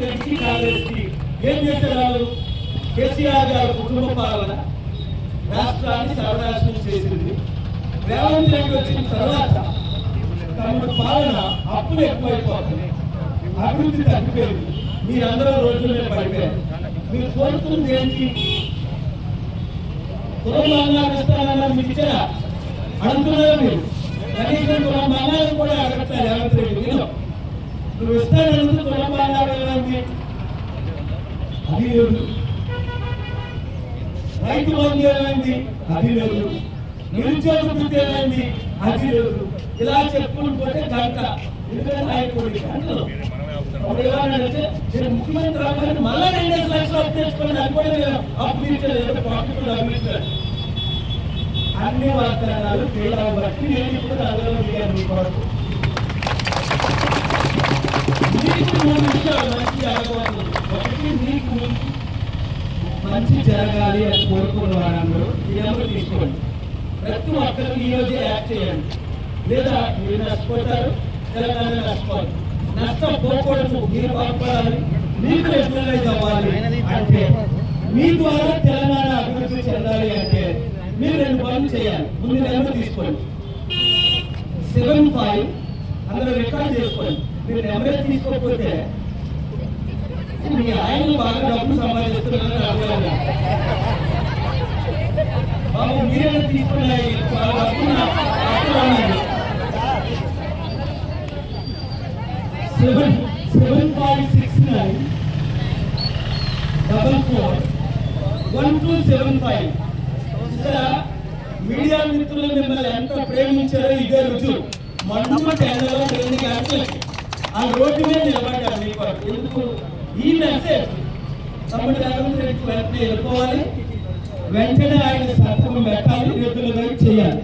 రేవంత్ రెడ్డికి కాంగ్రెస్కి ఏం చేసేవాళ్ళు? కేసీఆర్ గారు కుటుంబ పాలన రాష్ట్రాన్ని సర్వనాశనం చేసింది. రేవంత్ రెడ్డి వచ్చిన తర్వాత తమ పాలన అప్పులు ఎక్కువైపోతుంది, అభివృద్ధి తగ్గిపోయింది, మీరందరూ రోజుల్లో పడిపోయారు. మీరు కోరుతుంది ఏంటి? కులం బంగారం ఇస్తానన్నారు, మీకు ఇచ్చారా? అడుగుతున్నారు మీరు. కనీసం కులం బంగారం కూడా అడగట్లేదు రేవంత్ రెడ్డి. మీరు నువ్వు ఇస్తానందుకు కులం బంగారం ఏమైంది? అది లేదు. రైతు బంధు ఏమైంది? అది లేదు. నిరుద్యోగ వృత్తి ఏమైంది? అది లేదు. ఇలా చెప్పుకుంటూ పోతే గంట, ఎందుకంటే ఆయన గంటలు నేను ముఖ్యమంత్రి రావాలని మళ్ళా 2 లక్షలు అప్పు తెచ్చుకోండి, అది కూడా నేను అప్పు తీర్చలేదు, ప్రాఫిట్ డబ్బులిస్తాను. అన్ని వాగ్దానాలు తేడా బట్టి నేను ఇప్పుడు అందులో దిగాను. మీ కొరకు మీకు 3 విషయాలు మంచి జరగబోతుంది. ఒకటి, మీకు మంచి జరగాలి అని కోరుకున్న వారందరూ ఈ నెంబర్ తీసుకోండి. ప్రతి ఒక్కరికి ఈ రోజే యాక్ట్ చేయండి, లేదా మీరు నష్టపోతారు, తెలంగాణ నష్టపోతారు. నష్టపోకూడదు, మీరు బాగుపడాలి, మీకు రెగ్యులరైజ్ అవ్వాలి అంటే, మీ ద్వారా తెలంగాణ అభివృద్ధి చెందాలి అంటే మీరు 2 పనులు చేయాలి. ముందు నెంబర్ తీసుకోండి, 75 అందులో రికార్డ్ చేసుకోండి. మీరు నెంబరే తీసుకోకపోతే మీ ఆయన బాగా డబ్బులు సంపాదిస్తున్నారని అర్థం. బాబు మీరే తీసుకున్నాయి 7569441275. మీడియా మిత్రులు మిమ్మల్ని ఎంత ప్రేమించారో ఇదే రుజువు. మండు టెండలో 2 గంటలకి ఆ రోడ్డు మీద నిలబడ్డారు మీ కొరకు. ఎందుకు? ఈ మెసేజ్ తమ్ముడు రేవంత్ రెడ్డికి వెంటనే వెళ్ళిపోవాలి, వెంటనే ఆయన సంతకం పెట్టాలి, రెగ్యులర్ చేయాలి.